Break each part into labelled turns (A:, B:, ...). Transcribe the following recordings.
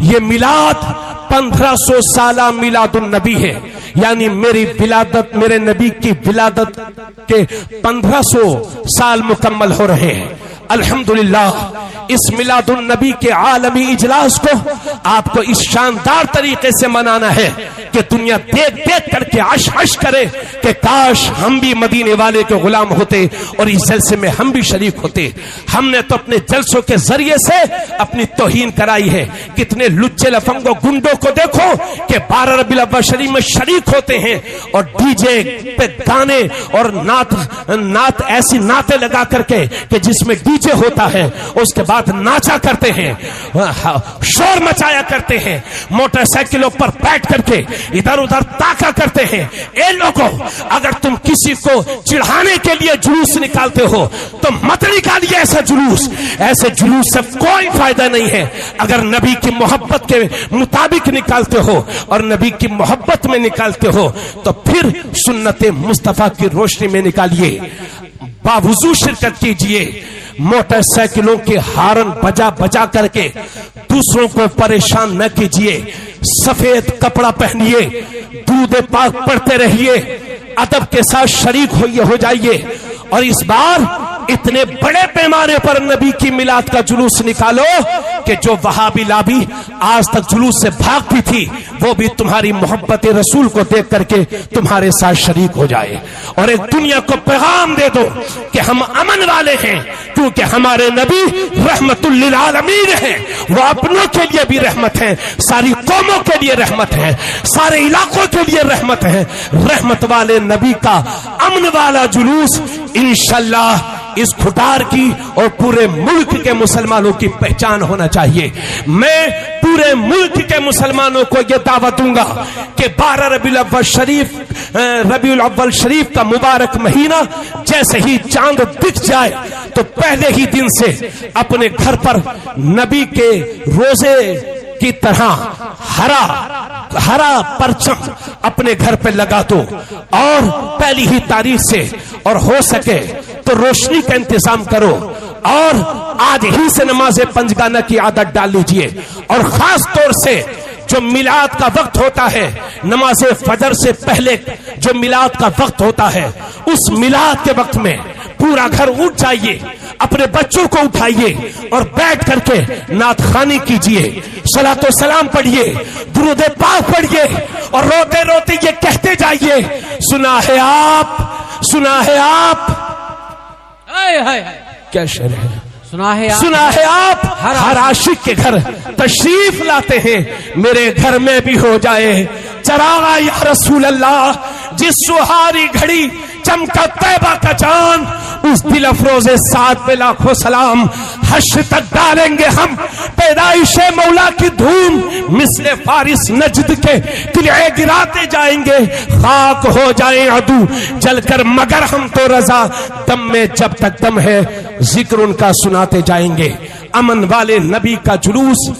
A: ये मिलाद 1500 साला मिलादुन नबी है, यानी मेरी विलादत, मेरे नबी की विलादत के 1500 साल मुकम्मल हो रहे हैं। अल्हम्दुलिल्लाह इस मिलादुन नबी के आलमी इजलास को आपको इस शानदार तरीके से मनाना है कि दुनिया देख देख करके अश करे कि काश हम भी मदीने वाले के गुलाम होते और इस जलसे में हम भी शरीक होते। हमने तो अपने जलसों के जरिए से अपनी तौहीन कराई है। कितने लुच्चे लफंगो गुंडों को देखो कि 12 रबीउल अव्वल शरीफ में शरीक होते हैं और डीजे पे गाने और नात ऐसी नाते लगा करके कि जिसमें डीजे होता है, उसके बाद नाचा करते हैं, शोर मचाया करते हैं, मोटरसाइकिलों पर बैठ करके इधर उधर ताका करते हैं। ए लोगों, अगर तुम किसी को चिढ़ाने के लिए जुलूस निकालते हो तो मत निकालिए ऐसा जुलूस। ऐसे जुलूस से कोई फायदा नहीं है। अगर नबी की मोहब्बत के मुताबिक निकालते हो और नबी की मोहब्बत में निकालते हो तो फिर सुन्नत मुस्तफा की रोशनी में निकालिए, बावजूद शिरकत कीजिए। मोटरसाइकिलों के हारन बजा बजा करके दूसरों को परेशान न कीजिए। सफेद कपड़ा पहनिए, दूध पाक पढ़ते रहिए, अदब के साथ शरीक हो जाइए। और इस बार इतने बड़े पैमाने पर नबी की मिलाद का जुलूस निकालो कि जो वहाबी लाबी आज तक जुलूस से भागती थी वो भी तुम्हारी मोहब्बत रसूल को देख करके तुम्हारे साथ शरीक हो जाए। और एक दुनिया को पैगाम दे दो कि हम अमन वाले हैं, क्योंकि हमारे नबी रहमतुल लिल आलमीन हैं। वो अपनों के लिए भी रहमत है, सारी कौमों के लिए रहमत है, सारे इलाकों के लिए रहमत है। रहमत वाले नबी का अमन वाला जुलूस इंशाअल्लाह इस खुटार की और पूरे मुल्क के मुसलमानों की पहचान होना चाहिए। मैं पूरे मुल्क के मुसलमानों को यह दावत दूंगा कि 12 रबीउल अव्वल शरीफ का मुबारक महीना जैसे ही चांद दिख जाए तो पहले ही दिन से अपने घर पर नबी के रोजे की तरह हरा परचम अपने घर पे लगा दो और पहली ही तारीख से, और हो सके तो रोशनी का इंतजाम करो और आज ही से नमाज़े पंजगाना की आदत डाल लीजिए। और खास तौर से जो मिलाद का वक्त होता है, नमाज़े फजर से पहले जो मिलाद का वक्त होता है, उस मिलाद के वक्त में पूरा घर उठ जाइए, अपने बच्चों को उठाइए और बैठ करके नात खानी कीजिए, सलातो सलाम पढ़िए, दुरूद पाक पढ़िए और रोते रोते ये कहते जाइए, सुना है आप, सुना है आप। क्या शेर है? सुना है आप हर आशिक के घर तशरीफ लाते हैं, मेरे घर में भी हो जाए चरागा या रसूल अल्लाह। जिस सुहारी घड़ी चमका तैबा का चांद, उस दिल अफरोज़े साथ पे लाखों सलाम। हश्र तक डालेंगे हम पैदाइशे मौला की धूम, मिस्ले फारिस नजद के किले गिराते जाएंगे। खाक हो जाए अदू जलकर मगर हम तो रजा, दम में जब तक दम है जिक्र उनका सुनाते जाएंगे। अमन वाले नबी का जुलूस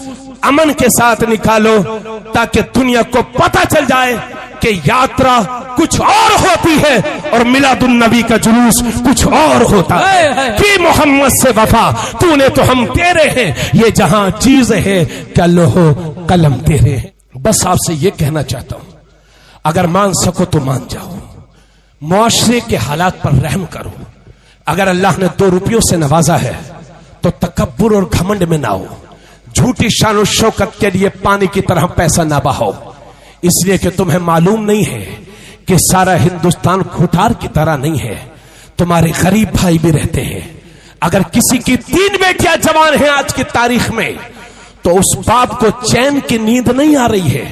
A: अमन के साथ निकालो ताकि दुनिया को पता चल जाए कि यात्रा कुछ और होती है और मिलादुन नबी का जुलूस कुछ और होता है। कि मोहम्मद से वफा तूने तो हम तेरे हैं, ये जहां चीज है कल्हो कलम तेरे हैं। बस आपसे ये कहना चाहता हूं, अगर मान सको तो मान जाओ, मुआशरे के हालात पर रहम करो। अगर अल्लाह ने 2 रुपयों से नवाजा है तो तकब्बुर और घमंड में ना हो, झूठी शान और शौकत के लिए पानी की तरह पैसा ना बहाओ, इसलिए कि तुम्हें मालूम नहीं है कि सारा हिंदुस्तान खुटार की तरह नहीं है, तुम्हारे गरीब भाई भी रहते हैं। अगर किसी की 3 बेटियां जवान हैं आज की तारीख में तो उस बाप को चैन की नींद नहीं आ रही है,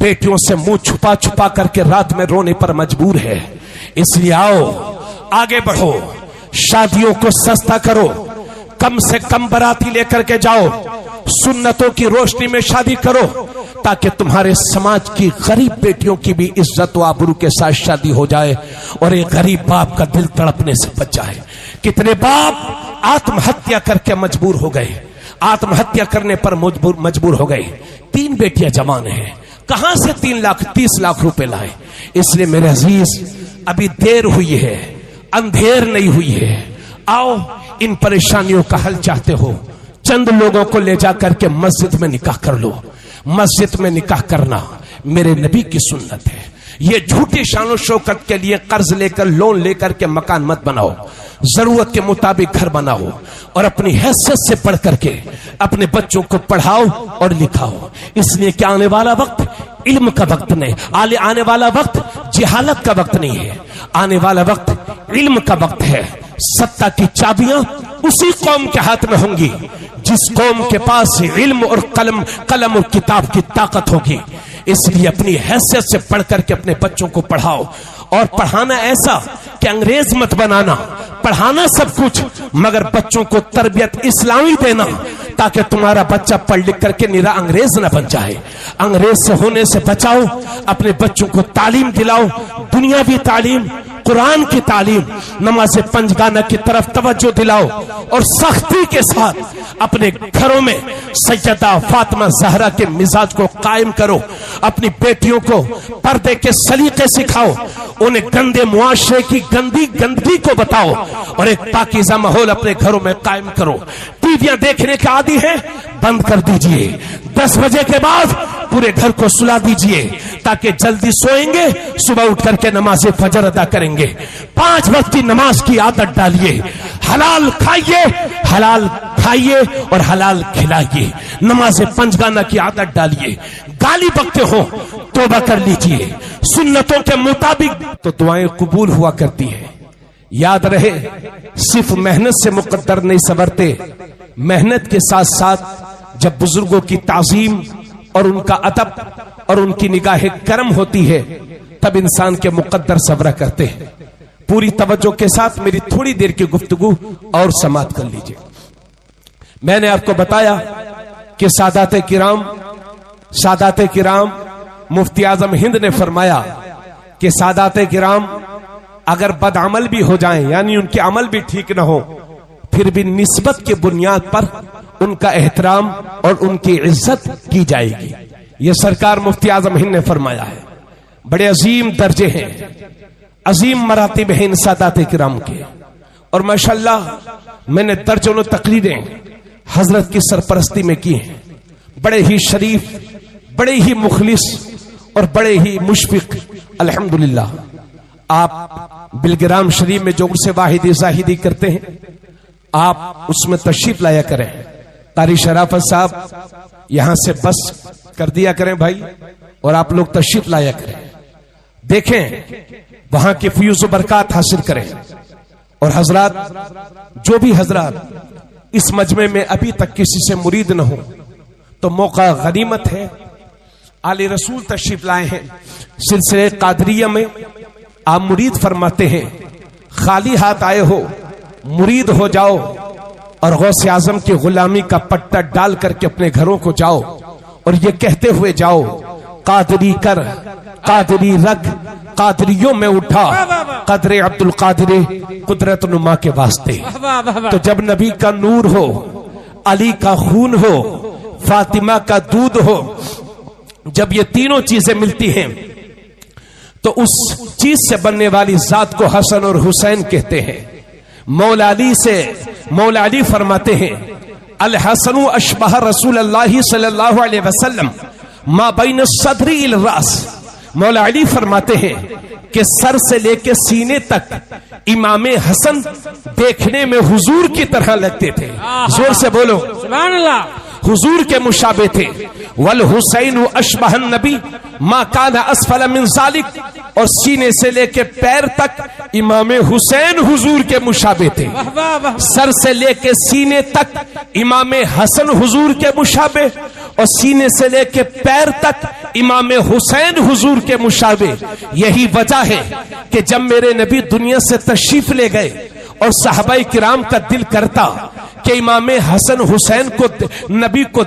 A: बेटियों से मुंह छुपा छुपा करके रात में रोने पर मजबूर है। इसलिए आओ आगे बढ़ो, शादियों को सस्ता करो, कम से कम बाराती लेकर के जाओ, सुन्नतों की रोशनी में शादी करो ताकि तुम्हारे समाज की गरीब बेटियों की भी इज्जत व आबरू के साथ शादी हो जाए और एक गरीब बाप का दिल तड़पने से बच जाए। कितने बाप आत्महत्या करके मजबूर हो गए, आत्महत्या करने पर मजबूर हो गए। 3 बेटियां जवान हैं, कहां से 30 लाख रुपए लाए? इसलिए मेरे अजीज अभी देर हुई है, अंधेर नहीं हुई है। आओ इन परेशानियों का हल चाहते हो, चंद लोगों को ले जाकर के मस्जिद में निकाह कर लो। मस्जिद में निकाह करना मेरे नबी की सुन्नत है। ये झूठी शान शौकत के लिए कर्ज लेकर लोन लेकर के मकान मत बनाओ, जरूरत के मुताबिक घर बनाओ और अपनी हैसियत से पढ़ करके अपने बच्चों को पढ़ाओ और लिखाओ। इसलिए कि आने वाला वक्त इल्म का वक्त नहीं, आने वाला वक्त जिहालत का वक्त नहीं है, आने वाला वक्त इल्म का वक्त है। सत्ता की चाबियां उसी कौम के हाथ में होंगी जिस कौम के पास इल्म और कलम और किताब की ताकत होगी। इसलिए अपनी हैसियत से पढ़ करके अपने बच्चों को पढ़ाओ और पढ़ाना ऐसा कि अंग्रेज मत बनाना, पढ़ाना सब कुछ मगर बच्चों को तरबियत इस्लामी देना ताकि तुम्हारा बच्चा पढ़ लिख करके निरा अंग्रेज न बन जाए। अंग्रेज से होने से बचाओ, अपने बच्चों को तालीम दिलाओ, दुनियावी तालीम, कुरान की तालीम, नमाज पंजगाना की तरफ तवज्जो दिलाओ और सख्ती के साथ अपने घरों में सैयदा फातिमा ज़हरा के मिजाज को कायम करो। अपनी बेटियों को पर्दे के सलीके सिखाओ, उन्हें गंदे मुआशरे की गंदगी को बताओ और एक पाकीज़ा माहौल अपने घरों में कायम करो। टीवियां देखने के आदी हैं, बंद कर दीजिए। 10 बजे के बाद पूरे घर को सुला दीजिए ताकि जल्दी सोएंगे, सुबह उठ करके नमाज फजर अदा करेंगे। 5 वक्त की नमाज की आदत डालिए। हलाल खाइए, हलाल खाइए और हलाल खिलाइए। नमाज पंजगाना की आदत डालिए। गाली बकते हो तौबा कर लीजिए सुन्नतों के मुताबिक, तो दुआएं कबूल हुआ करती है। याद रहे, सिर्फ मेहनत से मुकद्दर नहीं संवरते, मेहनत के साथ साथ जब बुजुर्गों की ताजीम और उनका अदब और उनकी निगाह करम होती है तब इंसान के मुकद्दर सवरा करते हैं। पूरी तवज्जो के साथ मेरी थोड़ी देर की गुफ्तगू और समाप्त कर लीजिए। मैंने आपको बताया कि सादाते किराम मुफ्ती आजम हिंद ने फरमाया कि सादाते किराम अगर बदअमल भी हो जाएं, यानी उनके अमल भी ठीक ना हो, फिर भी निस्बत के बुनियाद पर उनका एहतराम और उनकी इज्जत की जाएगी। यह सरकार मुफ्ती आजम हिंद ने फरमाया है। बड़े अजीम दर्जे हैं, अजीम मरातिब हैं इन सादाते किराम के। और माशाअल्लाह मैंने दर्जनों तकरीरें हजरत की सरपरस्ती में की हैं। बड़े ही शरीफ, बड़े ही मुखलिस और बड़े ही मुशफिक। अल्हम्दुलिल्लाह आप बिलग्राम शरीफ में जो उर्से वाहिदी जाहिदी करते हैं, आप उसमें तशरीफ लाया करें। कारी शराफत साहब यहां से बस कर दिया करें भाई, और आप लोग तशरीफ लाया करें, देखें वहां के फ्यूज बरकत हासिल करें। और हजरात, जो भी हजरात इस मजमे में अभी तक किसी से मुरीद न हो तो मौका गनीमत है। आले रसूल तशरीफ लाए हैं। सिलसिले कादरिया में आप मुरीद फरमाते हैं, खाली हाथ आए हो मुरीद हो जाओ और गौसे आजम की गुलामी का पट्टा डाल करके अपने घरों को जाओ और ये कहते हुए जाओ, कादरी कर, कादरी रख, कादरियों में उठा, कदरे अब्दुल कादिर कुदरत नुमा के वास्ते। तो जब नबी का नूर हो, अली का खून हो, फातिमा का दूध हो, जब ये तीनों चीजें मिलती हैं तो उस चीज से बनने वाली जात को हसन और हुसैन कहते हैं। मौला अली फरमाते हैं, अल हसनु अशबह रसूलुल्लाह सल्लल्लाहु अलैहि वसल्लम मा बैन सदरी इल रास। मौला अली फरमाते हैं कि सर से लेके सीने तक इमामे हसन देखने में हुजूर की तरह लगते थे। जोर से बोलो सुभान अल्लाह। हुजूर के मुशाबे थे। वल हुसैन अशबहन नबी मा काना असफल मिन जालिक, और सीने से लेके पैर तक इमाम हुसैन हुजूर के मुशाबे थे। सर से लेके सीने तक इमाम हसन हुजूर के मुशाबे और सीने से लेके पैर तक इमाम हुसैन हुजूर के मुशाबे। यही वजह है कि जब मेरे नबी दुनिया से तशरीफ ले गए और सहाबाई किराम का दिल करता कि इमाम हसन हुसैन को नबी को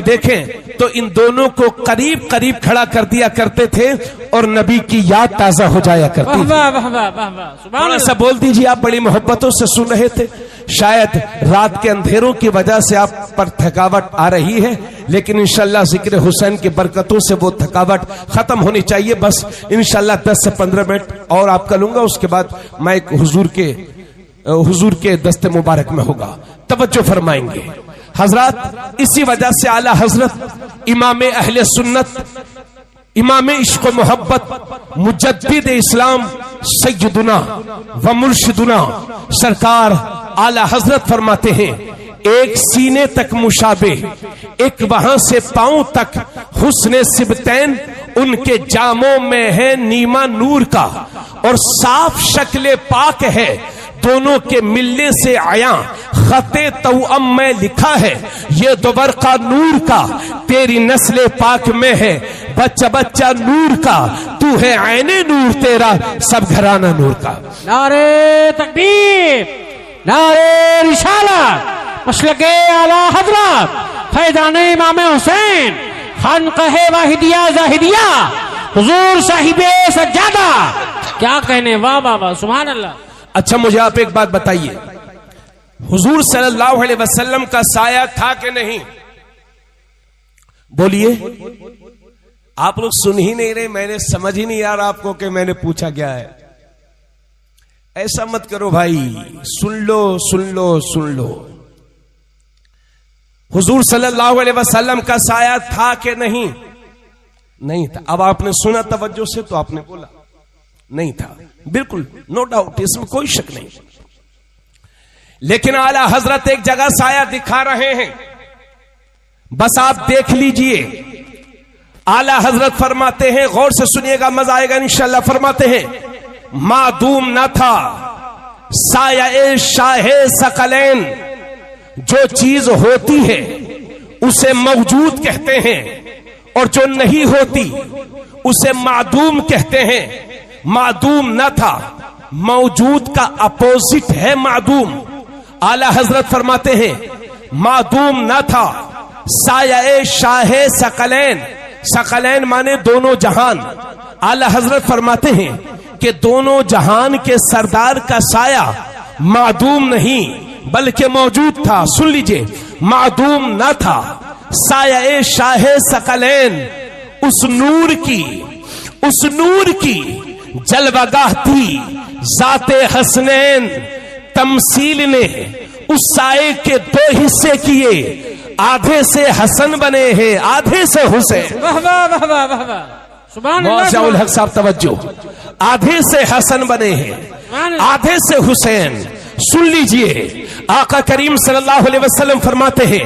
A: देखें तो इन दोनों को करीब करीब खड़ा कर दिया करते थे और नबी की याद ताजा हो जाया करती थी। थोड़ा सा बोल दीजिए, आप बड़ी मोहब्बतों से सुन रहे थे। शायद रात के अंधेरों की वजह से आप पर थकावट आ रही है, लेकिन इंशाल्लाह जिक्र हुसैन की बरकतों से वो थकावट खत्म होनी चाहिए। बस इंशाल्लाह 10 से 15 मिनट और आपका लूंगा, उसके बाद मैं हुजूर के दस्ते मुबारक में होगा। तवज्जो फरमाएंगे। हजरत, इसी वजह से आला हजरत इमाम अहले सुन्नत, इमाम इश्क व मोहब्बत, मुजद्दिद इस्लाम, सैयदुना व मुर्शिदुना सरकार आला हजरत फरमाते हैं, एक सीने तक मुशाबे, एक वहां से पांव तक हुस्ने सिबतैन, उनके जामों में है नीमा नूर का, और साफ शक्ल पाक है दोनों के मिलने से आया, खते तौअम में लिखा है ये दोबर का नूर का, तेरी नस्ले पाक में है बच्चा बच्चा नूर का, तू है आईने नूर तेरा सब घराना नूर का।
B: नारे तकबीर, नारे रिसालत, मसलके आला हजरत फैजाने इमाम हुसैन, खानकाहे वाहिदिया जाहिदिया, हुजूर साहिबे सज्जादा। क्या कहने, वाह वाह वाह, सुभान अल्लाह।
A: अच्छा, मुझे आप एक बात बताइए, हुजूर सल्लल्लाहु अलैहि वसल्लम का साया था कि नहीं? बोलिए। आप लोग सुन ही नहीं रहे, मैंने समझ ही नहीं आ रहा आपको कि मैंने पूछा क्या है। ऐसा मत करो भाई, सुन लो सुन लो सुन लो। हुजूर सल्लल्लाहु अलैहि वसल्लम का साया था कि नहीं? नहीं था। अब आपने सुना तवज्जो से तो आपने बोला नहीं था, बिल्कुल नो डाउट, इसमें कोई शक नहीं। लेकिन आला हजरत एक जगह साया दिखा रहे हैं, बस आप देख लीजिए। आला हजरत फरमाते हैं, गौर से सुनिएगा, मजा आएगा इंशाअल्लाह। फरमाते हैं, मादूम न था साया शाहे सकलैन, जो चीज होती है उसे मौजूद कहते हैं, और जो नहीं होती उसे मादूम कहते हैं। मादूम न था, मौजूद का अपोजिट है मादूम। आला हजरत फरमाते हैं, मादूम न था साया शाहे सकलैन, सकलैन माने दोनों जहान। आला हजरत फरमाते हैं कि दोनों जहान के सरदार का साया मादूम नहीं बल्कि मौजूद था। सुन लीजिए, मादूम न था साया शाहे सकलैन, उस नूर की जलवगाह थी जाते हसनैन, तमसील ने उस साए के दो हिस्से किए, आधे से हसन बने हैं आधे से हुसैन।
B: वाह वाह वाह वाह वाह वाह, सुभान अल्लाह।
A: मौज़ाउल हक साहब तवज्जो, आधे से हसन बने हैं आधे से हुसैन। सुन लीजिए, आका करीम सल्लल्लाहु अलैहि वसल्लम फरमाते हैं,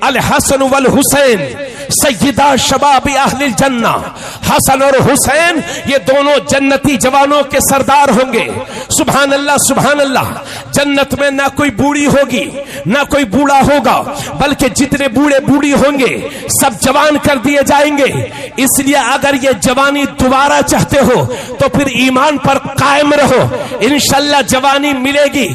A: अल हसन वल हुसैन सय्यदा शबाब अहलिल जन्ना, हसन और हुसैन ये दोनों जन्नती जवानों के सरदार होंगे। सुभान अल्लाह सुभान अल्लाह। जन्नत में ना कोई बूढ़ी होगी ना कोई बूढ़ा होगा, बल्कि जितने बूढ़े बूढ़ी होंगे सब जवान कर दिए जाएंगे। इसलिए अगर ये जवानी दोबारा चाहते हो तो फिर ईमान पर कायम रहो, इंशाअल्लाह जवानी मिलेगी,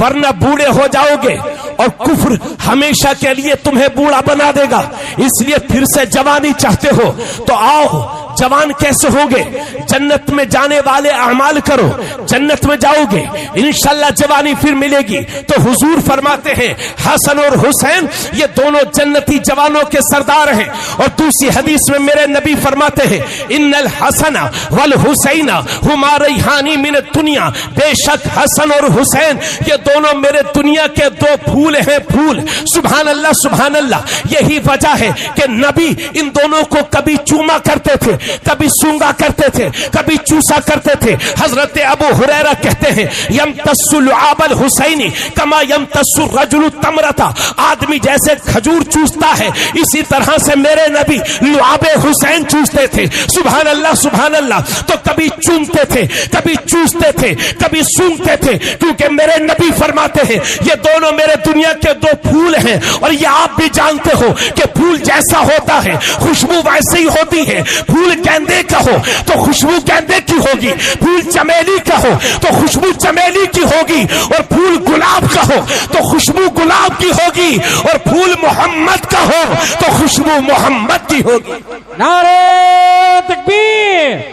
A: वरना बूढ़े हो जाओगे और कुफ्र हमेशा के लिए तुम्हें बूढ़ा बना देगा। इसलिए फिर से जवानी चाहते हो तो आओ, जवान कैसे होगे? जन्नत में जाने वाले अमाल करो, जन्नत में जाओगे, इंशाअल्लाह जवानी फिर मिलेगी। तो हुजूर फरमाते हैं, हसन और हुसैन ये दोनों जन्नती जवानों के सरदार हैं। और दूसरी हदीस में मेरे नबी फरमाते हैं, इन्नल हसना वल हुसैना हुमा रैहानी मिन दुनिया, बेशक हसन और हुसैन ये दोनों मेरे दुनिया के दो फूल हैं, फूल। सुभान अल्लाह सुभान अल्लाह। यही वजह है कि नबी इन दोनों को कभी चूमा करते थे, कभी सूंगा करते थे, कभी चूसा करते थे। हजरत अबू हुरैरा कहते हैं, यमतस्सु लुआबल हुसैनी कमा यमतस्सु रजुलु तमरता, आदमी जैसे खजूर चूसता है इसी तरह से मेरे नबी लुआबे हुसैन चूसते थे। सुभान अल्लाह सुभान अल्लाह। तो कभी चूमते थे, कभी चूसते थे, कभी सूंघते थे, क्योंकि मेरे नबी फरमाते हैं ये दोनों मेरे दुनिया के दो फूल हैं। और ये आप भी जानते हो कि फूल जैसा होता है खुशबू वैसे ही होती है। फूल गेंदे का हो तो खुशबू गेंदे की होगी, फूल चमेली का हो तो खुशबू चमेली की होगी, और फूल गुलाब का हो तो खुशबू गुलाब की होगी, और फूल मोहम्मद का हो तो खुशबू मोहम्मद की होगी।
B: नारे तकबीर,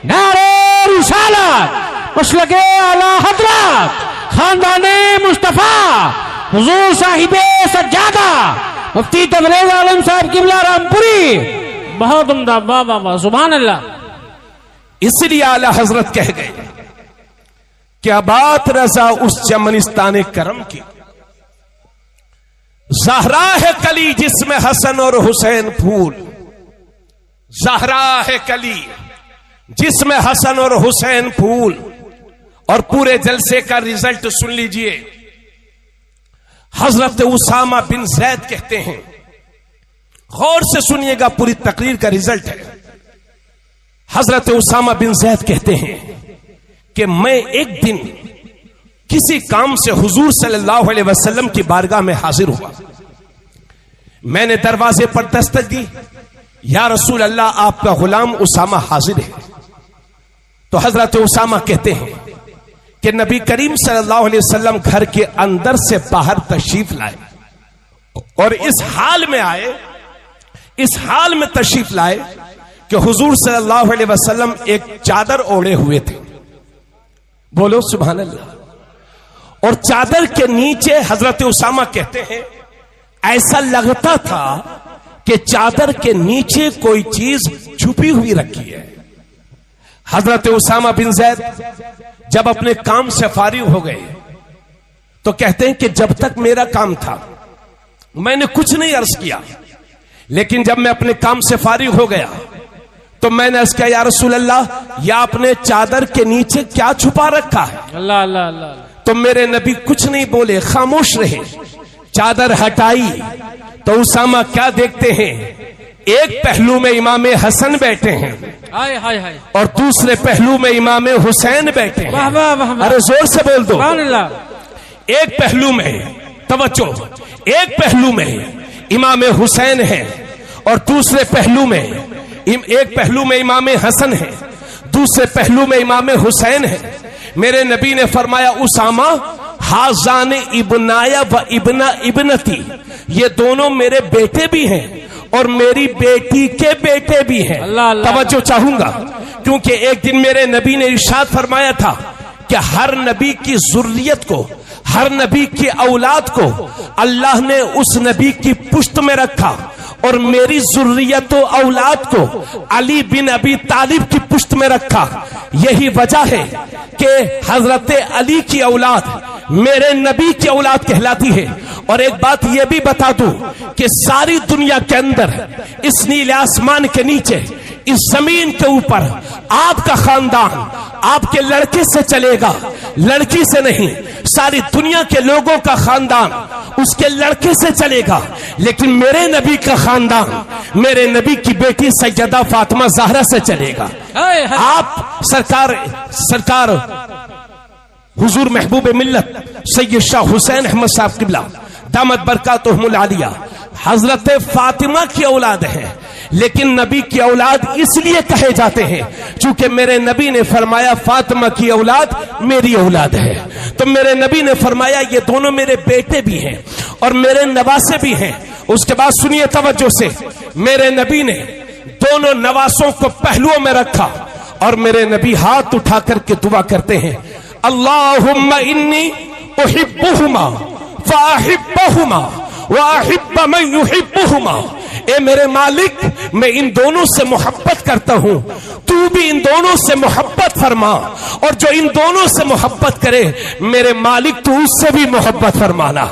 B: नारे रिसालत, मसलके आला हजरत खानदाने मुस्तफा हुजूर साहिबे सज्जादा मुफ्ती तबरेज आलम साहब किबला रामपुरी। बहुत उम्दा, वाह वाह वाह, सुभान अल्लाह।
A: इसलिए आला हजरत कह गए, क्या बात रजा उस चमनिस्तान करम की, ज़हरा है कली जिसमें हसन और हुसैन फूल। ज़हरा है कली जिसमें हसन और हुसैन फूल। और पूरे जलसे का रिजल्ट सुन लीजिए। हजरत उसामा बिन जैद कहते हैं, गौर से सुनिएगा, पूरी तकरीर का रिजल्ट है। हजरत उसामा बिन जैद कहते हैं कि मैं एक दिन किसी काम से हुजूर सल्लल्लाहु अलैहि वसल्लम की बारगाह में हाजिर हुआ। मैंने दरवाजे पर दस्तक दी, या रसूल अल्लाह, आपका गुलाम उसामा हाजिर है। तो हजरत उसामा कहते हैं कि नबी करीम सल्लल्लाहु अलैहि वसल्लम घर के अंदर से बाहर तशरीफ लाए और इस हाल में तशरीफ लाए कि हुजूर सल्लल्लाहु अलैहि वसल्लम एक चादर ओढ़े हुए थे। बोलो सुभान अल्लाह। और चादर के नीचे हजरत उसामा कहते हैं, ऐसा लगता था कि चादर के नीचे कोई चीज छुपी हुई रखी है। हजरत उसामा बिन जैद जब अपने काम से फारिग हो गए तो कहते हैं कि जब तक मेरा काम था मैंने कुछ नहीं अर्ज किया, लेकिन जब मैं अपने काम से फारिग हो गया तो मैंने अर्ज किया, या रसूल अल्लाह, या आपने चादर के नीचे क्या छुपा रखा है?
B: अल्लाह अल्लाह अल्लाह।
A: तो मेरे नबी कुछ नहीं बोले, खामोश रहे। चादर हटाई तो उसामा क्या देखते हैं, एक पहलू में इमाम हसन बैठे हैं
B: हाय हाय हाय,
A: और दूसरे पहलू में इमाम हुसैन बैठे हैं।
B: वाह वाह वाह,
A: अरे जोर से बोल दो।
B: अल्लाह।
A: एक पहलू में, तवज्जो, एक पहलू में इमाम हुसैन है और दूसरे पहलू में, एक पहलू में इमाम हसन है, दूसरे पहलू में इमाम हुसैन है। मेरे नबी ने फरमाया, उसामा, हाजान इब्नाया व इब्ना इब्नती, ये दोनों मेरे बेटे भी हैं और मेरी बेटी के बेटे भी हैं। तवज्जो चाहूंगा, क्योंकि एक दिन मेरे नबी ने इरशाद फरमाया था कि हर नबी की जुर्रियत को, हर नबी की औलाद को अल्लाह ने उस नबी की पुश्त में रखा और मेरी जुर्रियत औलाद को अली बिन अबी तालिब की पुश्त में रखा। यही वजह है कि हजरत अली की औलाद मेरे नबी की औलाद कहलाती है। और एक बात यह भी बता दूं कि सारी दुनिया के अंदर, इस नीले आसमान के नीचे, इस जमीन के ऊपर आपका खानदान आपके लड़के से चलेगा, लड़की से नहीं। सारी दुनिया के लोगों का खानदान उसके लड़के से चलेगा, लेकिन मेरे नबी का खानदान मेरे नबी की बेटी सैयदा फातिमा ज़हरा से चलेगा। आप सरकार हुजूर महबूब मिल्लत सैयद शाह हुसैन अहमद साहब किबला दामत बरकातुहुमुल आलिया हजरत फातिमा की औलाद है, लेकिन नबी की औलाद इसलिए कहे जाते हैं क्योंकि मेरे नबी ने फरमाया, फातिमा की औलाद मेरी औलाद है। तो मेरे नबी ने फरमाया, ये दोनों मेरे बेटे भी हैं और मेरे नवासे भी हैं। उसके बाद सुनिए तवज्जो से, मेरे नबी ने दोनों नवासों को पहलुओं में रखा और मेरे नबी हाथ उठा करके दुआ करते हैं, अल्लाहुम्मा इन्नी उहिब्बुहुमा फ़अहिब्बहुमा व अहिब्ब मन युहिब्बुहुमा। ए मेरे मालिक, मैं इन दोनों से मोहब्बत करता हूं, तू भी इन दोनों से मोहब्बत फरमा, और जो इन दोनों से मोहब्बत करे मेरे मालिक तू उससे भी मोहब्बत फरमाना,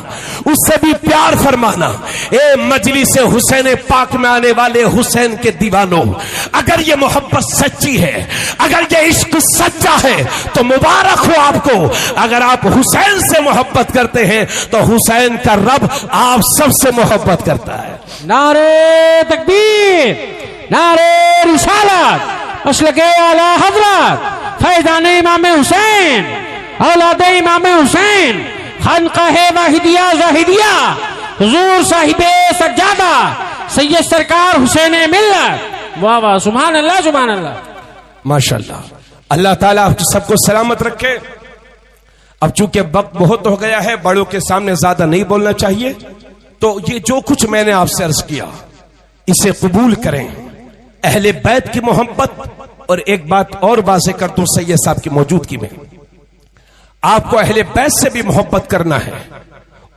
A: उससे भी प्यार फरमाना। ए मजलिस हुसैन पाक में आने वाले हुसैन के दीवानों, अगर ये मोहब्बत सच्ची है, अगर ये इश्क सच्चा है तो मुबारक हो आपको। अगर आप हुसैन से मोहब्बत करते हैं तो हुसैन का रब आप सबसे मोहब्बत करता है।
B: नारे तकबीर, नारे रिसालत, मसलके आला हजरत फैज़ान इमाम हुसैन, औलाद इमाम हुसैन, खानकाहे वाहिदिया ज़ाहिदिया, हुजूर साहिबे सज्जादा सैयद सरकार हुसैन मिल्लत। वाह वाह, सुभान अल्लाह सुभान अल्लाह,
A: माशाअल्लाह। अल्लाह ताला आप सबको सलामत रखे। अब चूंकि वक्त बहुत हो गया है, बड़ों के सामने ज्यादा नहीं बोलना चाहिए, तो ये जो कुछ मैंने आपसे अर्ज किया इसे कबूल करें, अहले बैत की मोहब्बत। और एक बात और वाज़ेह कर दूं सैयद साहब की मौजूदगी में, आपको अहले बैत से भी मोहब्बत करना है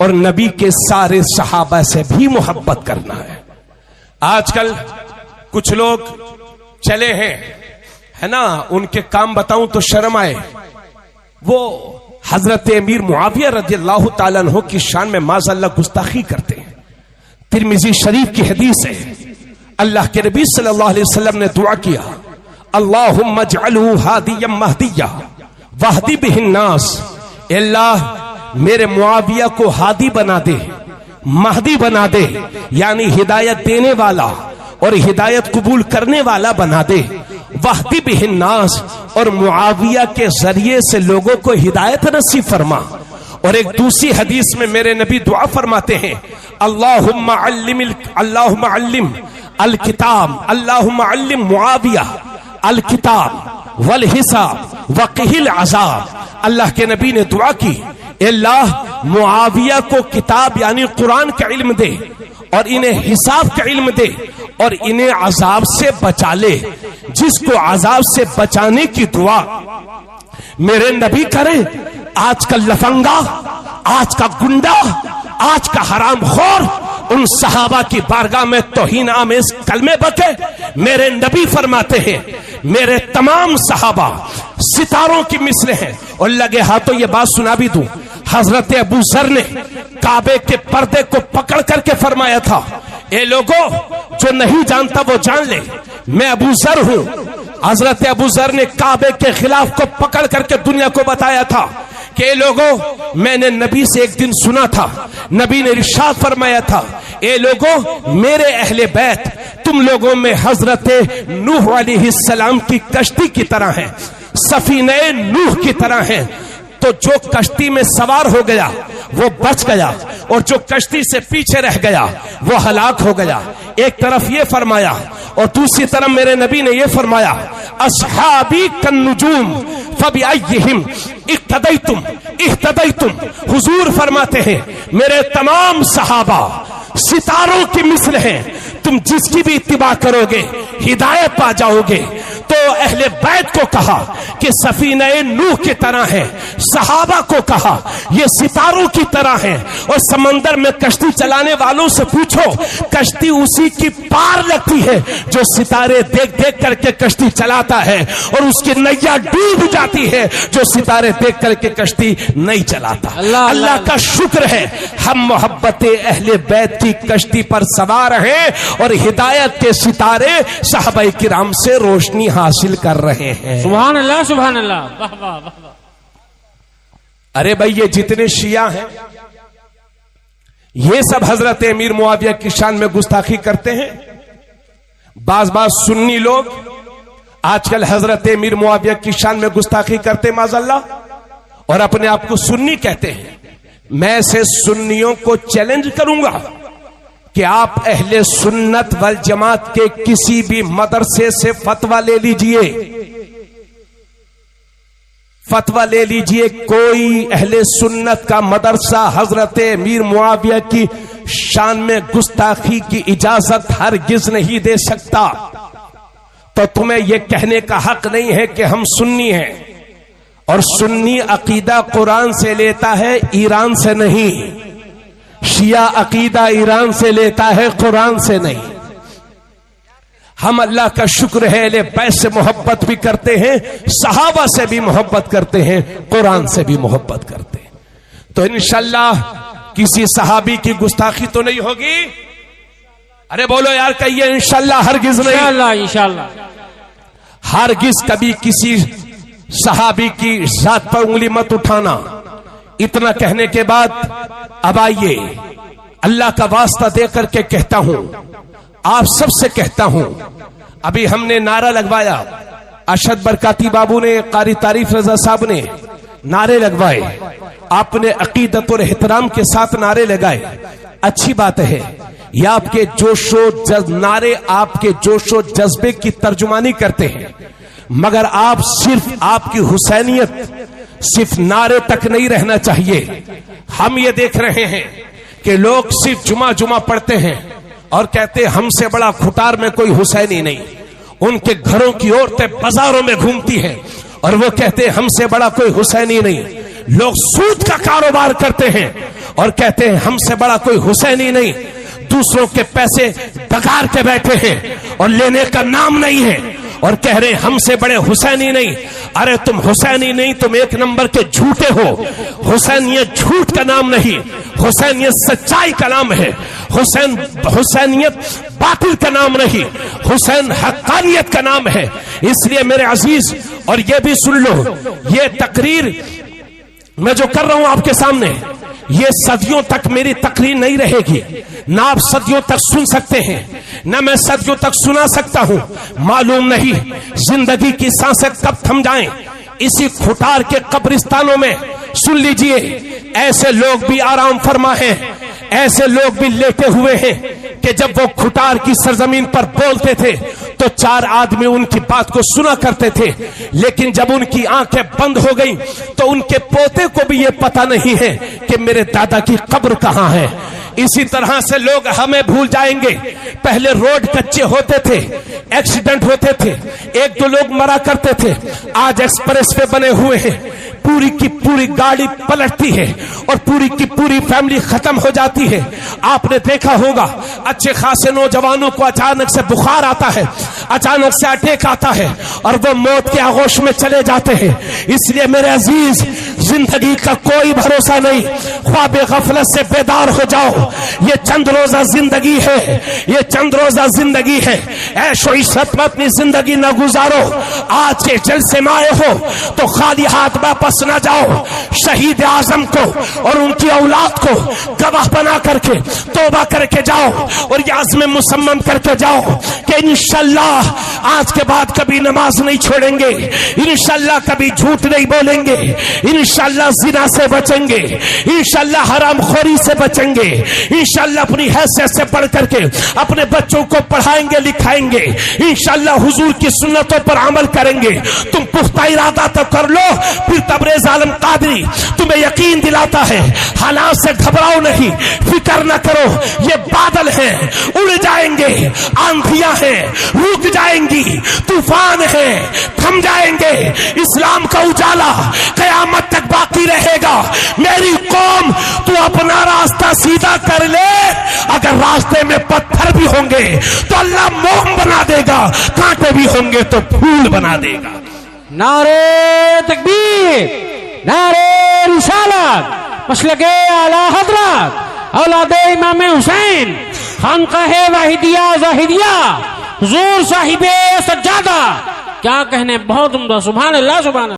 A: और नबी के सारे सहाबा से भी मोहब्बत करना है। आजकल कुछ लोग चले हैं, है ना, उनके काम बताऊं तो शर्म आए, वो हजरत अमीर मुआविया रज़ियल्लाहु ताला अन्हु की शान में माज़अल्लाह गुस्ताखी करते हैं। तिरमिजी शरीफ की हदीस है, अल्लाह के नबी सल्लल्लाहु अलैहि वसल्लम ने दुआ किया, अल्लाहुम्मा जअलहु हादियम महदिया वहदी बिहिन नास, अल्लाह मेरे मुआविया को हादी बना दे, महदी बना दे, यानी हिदायत देने वाला और हिदायत कबूल करने वाला बना दे, वहदी बिहिन नास, और मुआविया के जरिए से लोगों को हिदायत नसीब फरमा। और एक दूसरी हदीस में मेरे नबी दुआ फरमाते हैं, अल्लाहुम्मा अल्लिम अल किताब, अल्लाहुम्मा अल्लिम मुआविया अल किताब वल हिसाब वक़िहिल अज़ाब। अल्लाह के नबी ने दुआ की, अल्लाह मुआविया को किताब यानी कुरान का इल्म दे, और इन्हें हिसाब का इल्म दे, और इन्हें अजाब से बचा ले। जिसको अजाब से बचाने की दुआ मेरे नबी करें, आज का लफंगा, आज का गुंडा, आज का हरामखोर उन सहाबा की बारगाह में तौहीन आमेज कलमे बके। मेरे नबी फरमाते हैं, मेरे तमाम सहाबा सितारों की मिसले हैं। और लगे हाथों ये बात सुना भी दूं, हजरत अबू जर ने काबे के पर्दे को पकड़ करके फरमाया था, ए लोगों जो नहीं जानता वो जान ले, मैं अबू जर हूं। हजरत अबू जर ने काबे के खिलाफ को पकड़ करके दुनिया को बताया था कि लोगों मैंने नबी से एक दिन सुना था, नबी ने इरशाद फरमाया था, ए लोगों मेरे अहले बैत तुम लोगों में हजरत नूह अलैहिस्सलाम की कश्ती की तरह है, सफीने नूह की तरह है। तो जो कश्ती में सवार हो गया वो बच गया, और जो कश्ती से पीछे रह गया वो हलाक हो गया। एक तरफ ये फरमाया और दूसरी तरफ मेरे नबी ने ये फरमाया, अस्हाबी कन्नुजूम फबिअय्यिहिम इक्तदैतुम। हुजूर फरमाते हैं, मेरे तमाम सहाबा सितारों की मिसल हैं, तुम जिसकी भी इत्तिबा करोगे हिदायत पा जाओगे। तो अहले बैत को कहा कि सफीने नूह की तरह है, सहाबा को कहा ये सितारों की तरह है। और समंदर में कश्ती चलाने वालों से पूछो, कश्ती उसी की पार लगती है जो सितारे देख देख करके कश्ती चलाता है, और उसकी नैया डूब जाती है जो सितारे देख करके कश्ती नहीं चलाता। अल्लाह का शुक्र है हम मोहब्बते अहले बैत की कश्ती पर सवार हैं, और हिदायत के सितारे सहाबाए किराम से रोशनी हासिल कर रहे हैं।
B: सुभान अल्लाह, सुभान अल्लाह, वाह वाह वाह।
A: अरे भाई ये जितने शिया हैं ये सब हजरत अमीर मुआविया की शान में गुस्ताखी करते हैं। बाज सुन्नी लोग आजकल हजरत अमीर मुआविया की शान में गुस्ताखी करते माज़अल्लाह, और अपने आप को सुन्नी कहते हैं। मैं से सुन्नियों को चैलेंज करूंगा कि आप अहले सुन्नत वल जमात के किसी भी मदरसे से फतवा ले लीजिए, फतवा ले लीजिए, कोई अहले सुन्नत का मदरसा हजरत अमीर मुआविया की शान में गुस्ताखी की इजाजत हरगिज नहीं दे सकता। तो तुम्हें यह कहने का हक नहीं है कि हम सुन्नी हैं, और सुन्नी अकीदा कुरान से लेता है, ईरान से नहीं। शिया अकीदा ईरान से लेता है, कुरान से नहीं। हम अल्लाह का शुक्र है अहले बैत से मोहब्बत भी करते हैं, सहाबा से भी मोहब्बत करते हैं, कुरान से भी मोहब्बत करते हैं। तो इंशाल्लाह किसी सहाबी की गुस्ताखी तो नहीं होगी। अरे बोलो यार, कहिए इंशाल्लाह, हरगिज नहीं,
B: इंशाल्लाह इंशाल्लाह,
A: हरगिज कभी किसी सहाबी की जात पर उंगली मत उठाना। इतना कहने के बाद अब आइए, अल्लाह का वास्ता देकर के कहता हूं, आप सबसे कहता हूं, अभी हमने नारा लगवाया, अशद बरकाती बाबू ने, कारी तारीफ रजा साहब ने नारे लगवाए, आपने अकीदत और एहतराम के साथ नारे लगाए। अच्छी बात है, यह आपके नारे आपके जोशो जज्बे की तर्जुमानी करते हैं, मगर आप सिर्फ आपकी हुसैनियत सिर्फ नारे तक नहीं रहना चाहिए। हम ये देख रहे हैं कि लोग सिर्फ जुमा पढ़ते हैं और कहते हैं हमसे बड़ा खुटार में कोई हुसैनी नहीं। उनके घरों की औरतें बाजारों में घूमती हैं और वो कहते हैं हमसे बड़ा कोई हुसैनी नहीं। लोग सूद का कारोबार करते हैं और कहते हैं हमसे बड़ा कोई हुसैनी नहीं। दूसरों के पैसे डकार के बैठे हैं और लेने का नाम नहीं है और कह रहे हमसे बड़े हुसैनी नहीं। अरे तुम हुसैनी नहीं, तुम एक नंबर के झूठे हो। हुसैनियत झूठ का नाम नहीं, हुसैनियत सच्चाई का नाम है। हुसैनियत बातिल का नाम नहीं, हुसैन हक्कानियत का नाम है। इसलिए मेरे अजीज, और ये भी सुन लो, ये तकरीर मैं जो कर रहा हूं आपके सामने, ये सदियों तक मेरी तकरीर नहीं रहेगी। ना आप सदियों तक सुन सकते हैं, ना मैं सदियों तक सुना सकता हूं। मालूम नहीं जिंदगी की सांसें कब थम जाएं। इसी खुटार के कब्रिस्तानों में सुन लीजिए, ऐसे लोग भी आराम फरमा हैं, ऐसे लोग भी लेटे हुए हैं कि जब वो खुटार की सरजमीन पर बोलते थे तो 4 आदमी उनकी बात को सुना करते थे, लेकिन जब उनकी आंखें बंद हो गई तो उनके पोते को भी ये पता नहीं है कि मेरे दादा की कब्र कहां है। इसी तरह से लोग हमें भूल जाएंगे। पहले रोड कच्चे होते थे, एक्सीडेंट होते थे, 1-2 लोग मरा करते थे। आज एक्सप्रेस वे बने हुए हैं, पूरी की पूरी गाड़ी पलटती है और पूरी की पूरी फैमिली खत्म हो जाती है। आपने देखा होगा अच्छे खासे नौजवानों को अचानक से बुखार आता है, अचानक से अटैक आता है और वो मौत के आगोश में चले जाते हैं। इसलिए मेरे अजीज, जिंदगी का कोई भरोसा नहीं। ख्वाबे गफलत से बेदार हो जाओ। ये चंद रोजा जिंदगी है, ये चंद रोजा जिंदगी है। ऐशो इशरत में अपनी जिंदगी न गुजारो। आज के जलसे में आए हो तो खाली हाथ वापस न जाओ। शहीद आजम को और उनकी औलाद को गवाह बना करके तौबा करके जाओ और ये आज़्म मुसम्मम करके जाओ कि इंशाअल्लाह आज के बाद कभी नमाज नहीं छोड़ेंगे, इंशाअल्लाह कभी झूठ नहीं बोलेंगे, इंशाअल्लाह जिना से बचेंगे, इंशाअल्लाह हरामखोरी से बचेंगे, इंशाअल्लाह अपनी हैसियत से पढ़ करके अपने बच्चों को पढ़ाएंगे लिखाएंगे, इंशाअल्लाह हुजूर की सुन्नतों पर अमल करेंगे। तुम पुख्ता इरादा तो कर लो, फिर तबरेज आलम कादरी तुम्हें यकीन दिलाता है। हालात से घबराओ नहीं, फिक्र न करो, ये बादल हैं उड़ जाएंगे, आंधियां हैं रुक जाएंगी, तूफान है थम जाएंगे, इस्लाम का उजाला कयामत तक बाकी रहेगा। मेरी कौम, तू अपना रास्ता सीधा कर ले। अगर रास्ते में पत्थर भी होंगे तो अल्लाह मोम बना देगा, कांटे भी होंगे तो फूल बना देगा।
B: नारे तकबीर, नारे रिसालत, मसलके आला हजरत औलादे इमाम हुसैन, खानकाहे वाहिदिया ज़ाहिदिया, हुजूर साहिबे सज्जादा। क्या कहने, बहुत उम्दा। सुभान अल्लाह, सुभान अल्लाह।